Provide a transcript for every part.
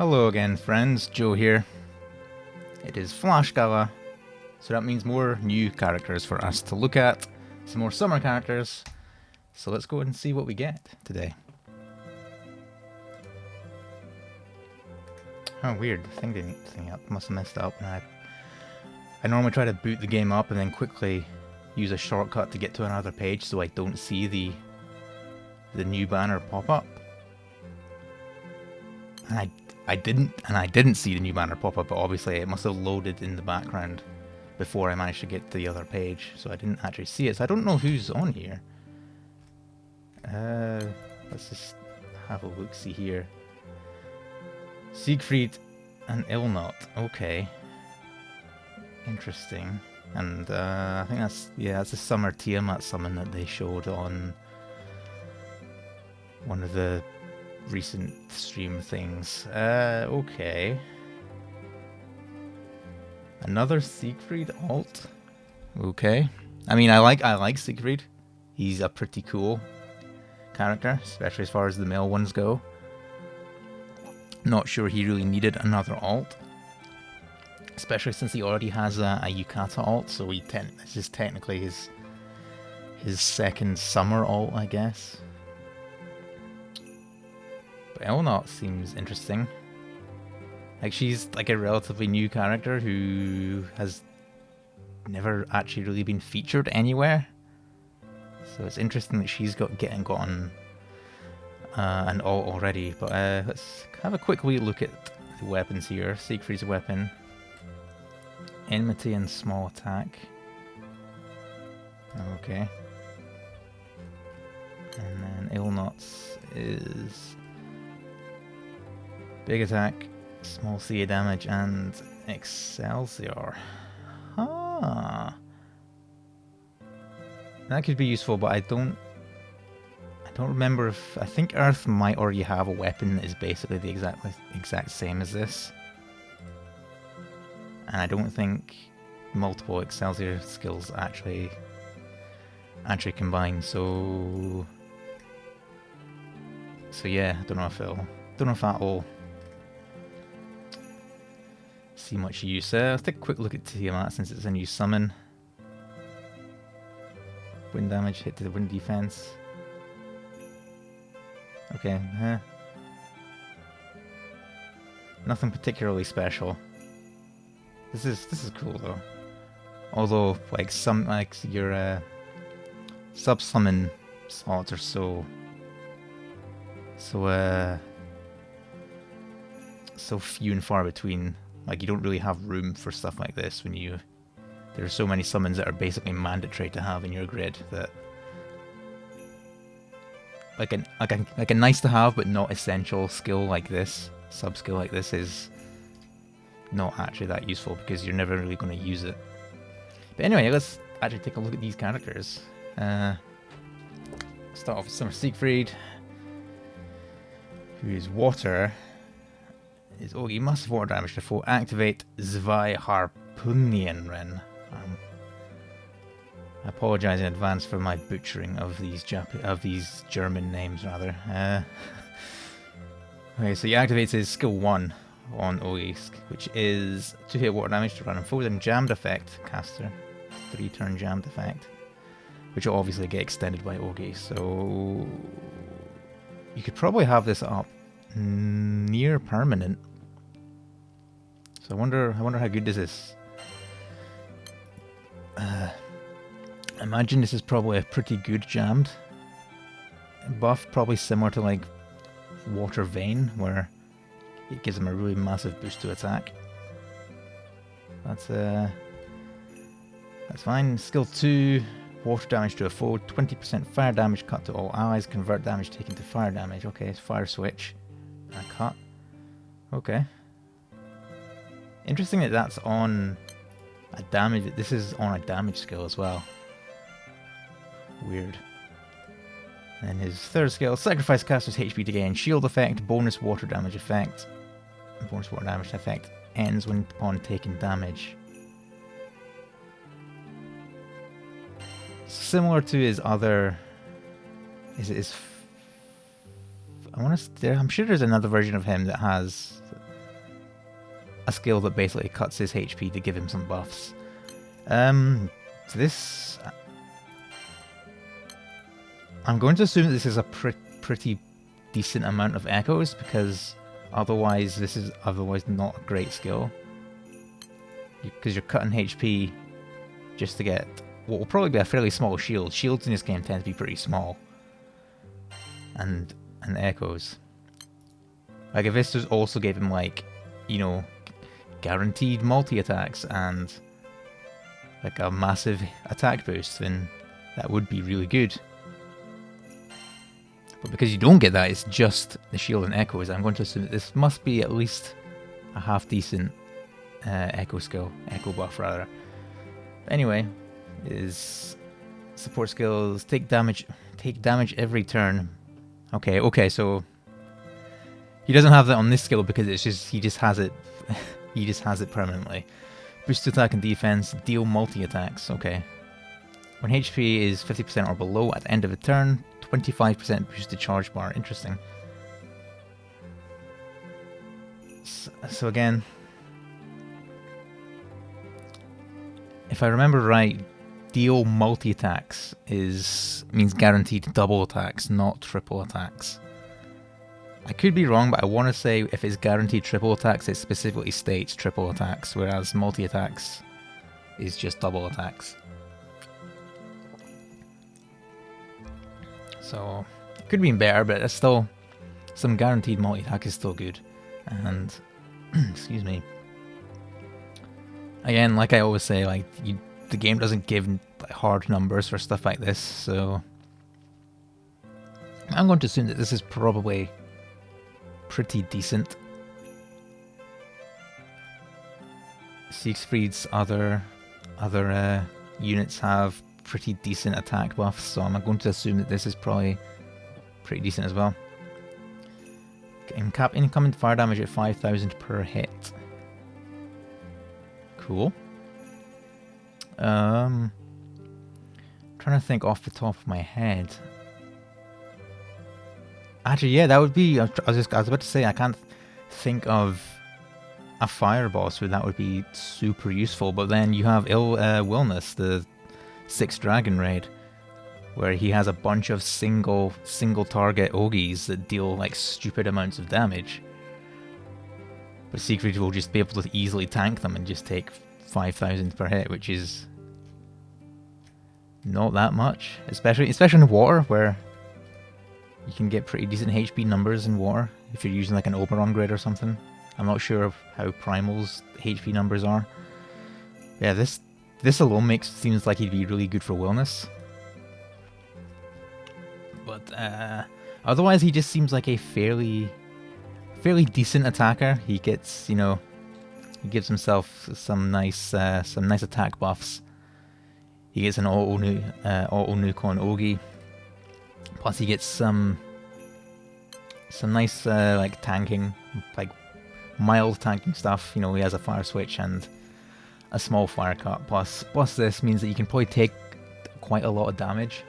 Hello again, friends. Joe here. It is Flash Gala, so that means more new characters for us to look at. Some more summer characters. So let's go and see what we get today. Oh, weird. The thing didn't thing up. Must have messed up. And I normally try to boot the game up and then quickly use a shortcut to get to another page so I don't see the new banner pop up. And I didn't see the new banner pop up, but obviously it must have loaded in the background before I managed to get to the other page, so I didn't actually see it. So I don't know who's on here. Let's just have a look-see here. Siegfried and Illnott. Okay. Interesting. And I think that's a summer Tiamat summon that they showed on one of the recent stream things. Okay. Another Siegfried alt. Okay. I mean, I like Siegfried. He's a pretty cool character, especially as far as the male ones go. Not sure he really needed another alt, especially since he already has a yukata alt. So this is technically his second summer alt, I guess. Illnott seems interesting. Like, she's like a relatively new character who has never actually really been featured anywhere. So it's interesting that she's gotten an alt already. But let's have a quick wee look at the weapons here. Siegfried's weapon. Enmity and small attack. Okay. And then Illnott's is big attack, small CA damage, and Excelsior. Ah, that could be useful, but I don't remember if I think Earth might already have a weapon that is basically the exact same as this, and I don't think multiple Excelsior skills actually combine. So yeah, I don't know if that'll see much use. Let's take a quick look at Tiamat since it's a new summon. Wind damage, hit to the wind defense. Okay, nothing particularly special. This is cool though. Although like your sub summon slots are so few and far between. Like, you don't really have room for stuff like this when there are so many summons that are basically mandatory to have in your grid that like a nice to have but not essential skill like this, sub skill like this, is not actually that useful because you're never really going to use it. But anyway, let's actually take a look at these characters. Start off with Summer Siegfried, who is water. Is massive water damage to foe. Activate Zwei Harpunien. I apologize in advance for my butchering of these German names, rather. Okay, so he activates his skill 1 on Ogi, which is 2-hit water damage to random foes and jammed effect caster. 3-turn jammed effect, which will obviously get extended by Ogi. So you could probably have this up near permanent. So I wonder how good this is. I imagine this is probably a pretty good jammed buff, probably similar to like Water Vein, where it gives him a really massive boost to attack. That's fine. Skill 2, water damage to a foe, 20% fire damage cut to all allies, convert damage taken to fire damage. Okay, it's fire switch. Cut. Okay. Interesting that that's on a damage. This is on a damage skill as well. Weird. And his third skill, sacrifice caster's HP to gain shield effect, bonus water damage effect. Bonus water damage effect ends when upon taking damage. Similar to his other. Is it his? I'm sure there's another version of him that has a skill that basically cuts his HP to give him some buffs. So this... I'm going to assume that this is a pretty decent amount of echoes, because otherwise this is not a great skill. Because you're cutting HP just to get what will probably be a fairly small shield. Shields in this game tend to be pretty small. And echoes. Like if this also gave him like, you know, guaranteed multi-attacks and like a massive attack boost, then that would be really good. But because you don't get that, it's just the shield and echoes, I'm going to assume that this must be at least a half decent echo skill, echo buff rather. Anyway, is support skills, take damage every turn. Okay, so he doesn't have that on this skill because it's just he just has it permanently. Boost attack and defense, deal multi-attacks, okay. When HP is 50% or below at the end of a turn, 25% boost to charge bar, interesting. So again, if I remember right, deal multi-attacks means guaranteed double attacks, not triple attacks. I could be wrong, but I want to say if it's guaranteed triple attacks, it specifically states triple attacks, whereas multi-attacks is just double attacks. So, it could be better, but it's still, some guaranteed multi-attack is still good. And, excuse me. Again, like I always say, like the game doesn't give hard numbers for stuff like this, so I'm going to assume that this is probably pretty decent. Siegfried's other units have pretty decent attack buffs, so I'm going to assume that this is probably pretty decent as well. Cap incoming fire damage at 5,000 per hit. Cool. Trying to think off the top of my head. Actually, yeah, that would be. I was about to say I can't think of a fire boss where that would be super useful. But then you have Illnott, the 6th dragon raid, where he has a bunch of single target Ogies that deal like stupid amounts of damage. But Siegfried will just be able to easily tank them and just take 5,000 per hit, which is not that much, especially in water, where you can get pretty decent HP numbers in water if you're using like an Oberon grid or something. I'm not sure of how Primal's HP numbers are. Yeah, this alone seems like he'd be really good for Illnott. But otherwise, he just seems like a fairly decent attacker. He gets, you know, he gives himself some nice attack buffs. He gets an auto nuke on Ogi. Plus he gets some nice like tanking, like mild tanking stuff. You know, he has a fire switch and a small fire cut. Plus this means that you can probably take quite a lot of damage.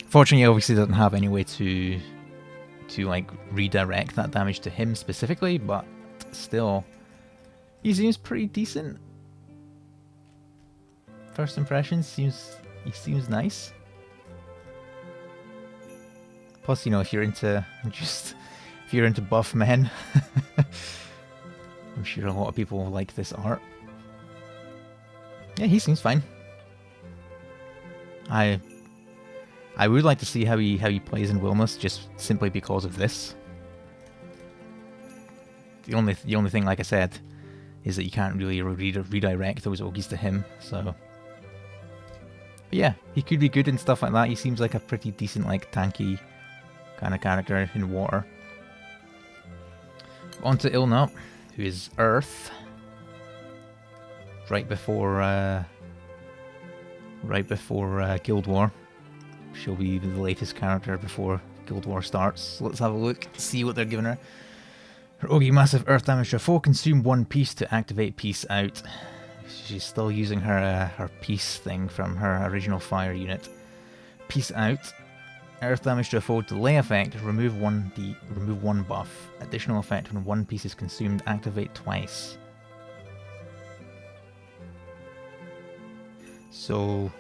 Fortunately, he obviously doesn't have any way to like redirect that damage to him specifically, but still, he seems pretty decent. First impressions, he seems nice. Plus, you know, if you're into buff men, I'm sure a lot of people like this art. Yeah, he seems fine. I would like to see how he plays in Illnott, just simply because of this. The only thing, like I said, is that you can't really redirect those Ogies to him. So, but yeah, he could be good and stuff like that. He seems like a pretty decent, like tanky kind of character in water. On to Illnott, who is Earth. Right before Guild War. She'll be the latest character before Guild War starts. Let's have a look, see what they're giving her. Her Ogi massive earth damage to a foe, consume 1 piece to activate peace out. She's still using her peace thing from her original fire unit. Peace out. Earth damage to a foe, delay effect, remove 1 buff. Additional effect when 1 piece is consumed, activate twice. So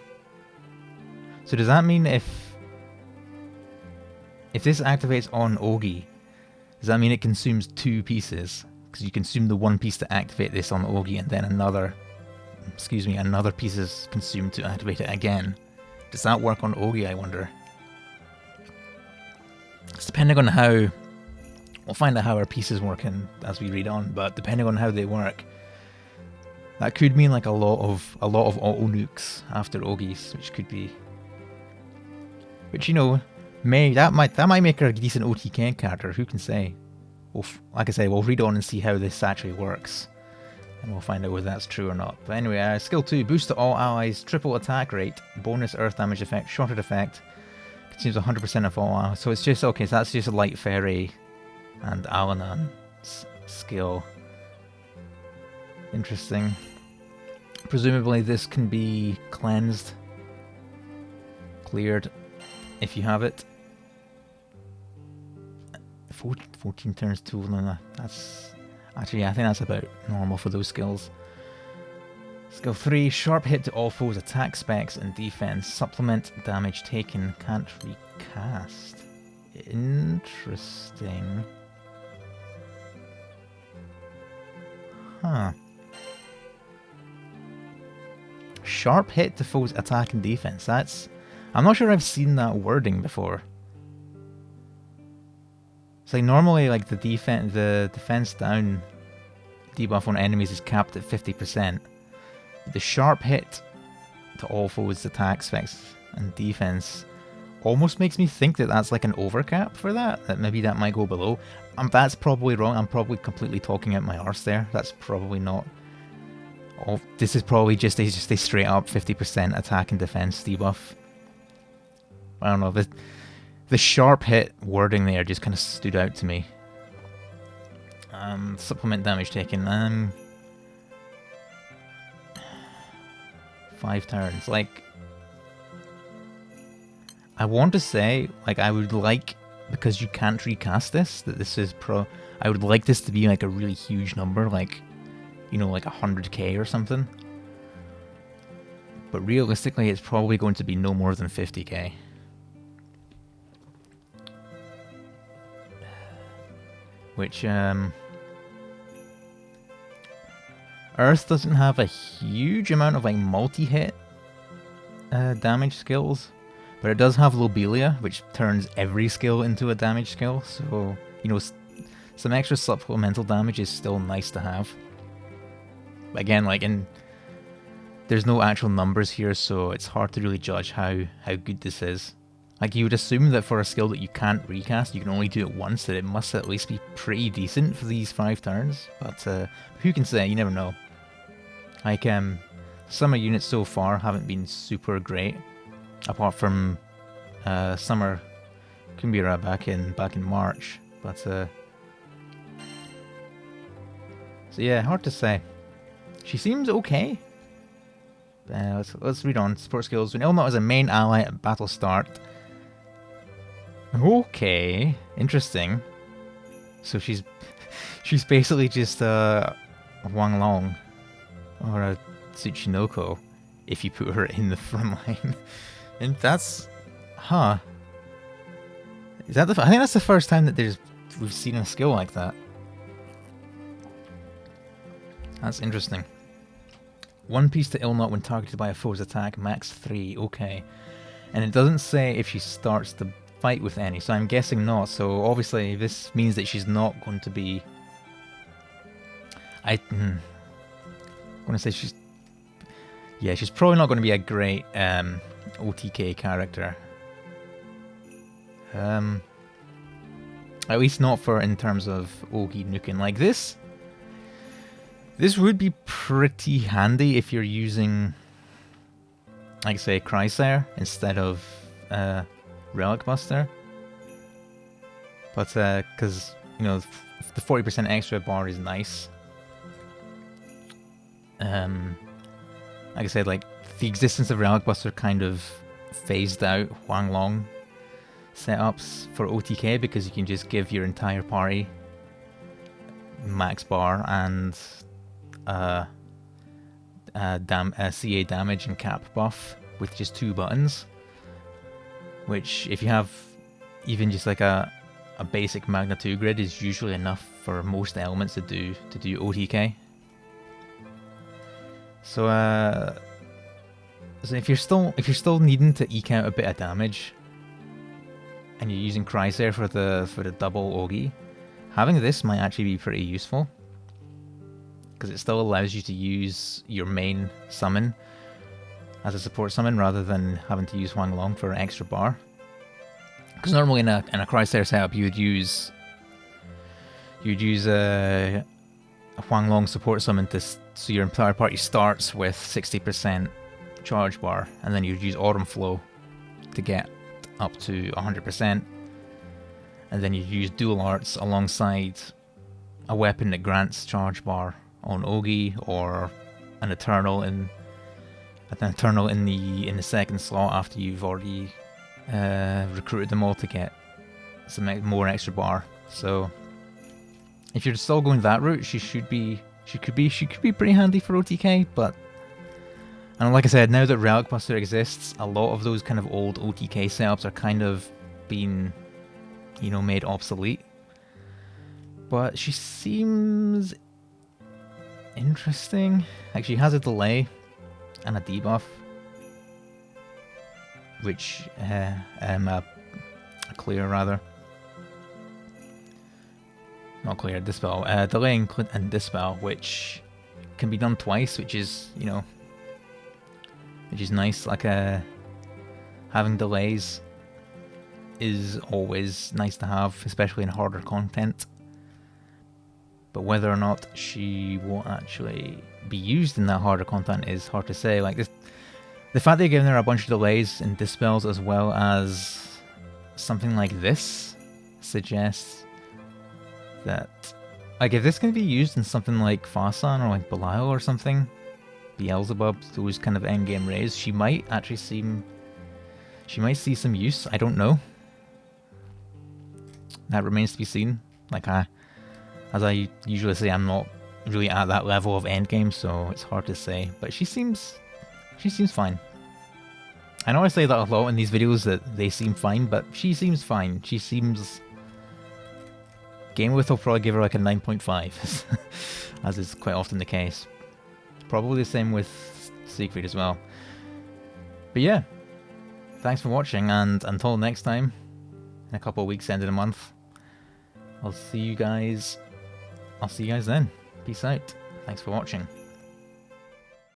does that mean if this activates on Ogi, does that mean it consumes 2 pieces? Because you consume the 1 piece to activate this on Ogi, and then another piece is consumed to activate it again. Does that work on Ogi, I wonder? It's depending on how... We'll find out how our pieces work as we read on, but depending on how they work, that could mean like a lot of auto nukes after Ogis, which could be... Which, you know, that might make her a decent OTK character, who can say? Like I say, we'll read on and see how this actually works. And we'll find out whether that's true or not. But anyway, skill 2, boost to all allies, triple attack rate, bonus earth damage effect, shorted effect, consumes 100% of all allies. So it's just, okay, so that's just a light fairy and Alanan's skill. Interesting. Presumably this can be cleansed, cleared, if you have it. 14 turns tool, that's... Actually, I think that's about normal for those skills. Skill 3, sharp hit to all foes, attack specs and defense. Supplement damage taken, can't recast. Interesting. Huh. Sharp hit to foes, attack and defense. That's... I'm not sure I've seen that wording before. It's like normally like the defense down debuff on enemies is capped at 50%. The sharp hit to all foes, attack specs and defense almost makes me think that that's like an overcap for that. That maybe that might go below. That's probably wrong. I'm probably completely talking out my arse there. That's probably not. This is probably just a straight up 50% attack and defense debuff. I don't know. The sharp hit wording there just kind of stood out to me. Supplement damage taken. 5 turns. Like, I want to say, like, I would like, because you can't recast this, that this is I would like this to be like a really huge number, like, you know, like 100k or something. But realistically, it's probably going to be no more than 50k. Which, Earth doesn't have a huge amount of like multi-hit damage skills, but it does have Lobelia, which turns every skill into a damage skill, so, you know, some extra supplemental damage is still nice to have. But again, like, there's no actual numbers here, so it's hard to really judge how good this is. Like, you would assume that for a skill that you can't recast, you can only do it once, that it must at least be pretty decent for these 5 turns. But who can say? You never know. Like, summer units so far haven't been super great, apart from Summer Kumbira back in March. But so yeah, hard to say. She seems okay. Let's read on. Support skills. When Illnott is a main ally at battle start. Okay, interesting. So she's basically just a Wang Long or a Tsuchinoko if you put her in the front line. And that's, is that I think that's the first time that we've seen a skill like that. That's interesting. 1 piece to Illnott when targeted by a foe's attack, max 3. Okay, and it doesn't say if she starts the fight with any, so I'm guessing not. So obviously this means that she's not going to be... I'm going to say she's... Yeah, she's probably not going to be a great OTK character. At least not for in terms of Ogi nuking. Like this would be pretty handy if you're using, like, say, Chrysler instead of Relic Buster. But because, you know, the 40% extra bar is nice. Like I said, like, the existence of Relic Buster kind of phased out Huang Long setups for OTK, because you can just give your entire party max bar and CA damage and cap buff with just 2 buttons, which if you have even just like a basic Magna 2 grid is usually enough for most elements to do OTK. So so if you're still needing to eke out a bit of damage and you're using Chrysaor for the double Ogi, having this might actually be pretty useful, because it still allows you to use your main summon as a support summon rather than having to use Huang Long for an extra bar. Because normally in a Chrysaor setup you'd use a Huang Long support summon so your entire party starts with 60% charge bar, and then you'd use Autumn Flow to get up to 100%, and then you'd use dual arts alongside a weapon that grants charge bar on Ogi, or an Eternal in the second slot after you've already recruited them all to get some more extra bar. So if you're still going that route, she could be pretty handy for OTK. But and like I said, now that Relic Buster exists, a lot of those kind of old OTK setups are kind of being, made obsolete. But she seems interesting. Like, she has a delay and a debuff, which a clear rather. Not clear, dispel. Delay and dispel, which can be done twice, which is, which is nice. Like, having delays is always nice to have, especially in harder content. But whether or not she will actually be used in that harder content is hard to say. Like, the fact they're giving her a bunch of delays and dispels as well as something like this suggests that, like, if this can be used in something like Fasan or like Belial or something, Beelzebub, those kind of endgame rays, she might see some use. I don't know. That remains to be seen. Like, as I usually say, I'm not really at that level of endgame, so it's hard to say. But she seems fine. I know I say that a lot in these videos, that they seem fine, but she seems fine. She seems... Game With will probably give her like a 9.5, as is quite often the case. Probably the same with Siegfried as well. But yeah, thanks for watching, and until next time, in a couple of weeks, end of the month, I'll see you guys then. Peace out. Thanks for watching.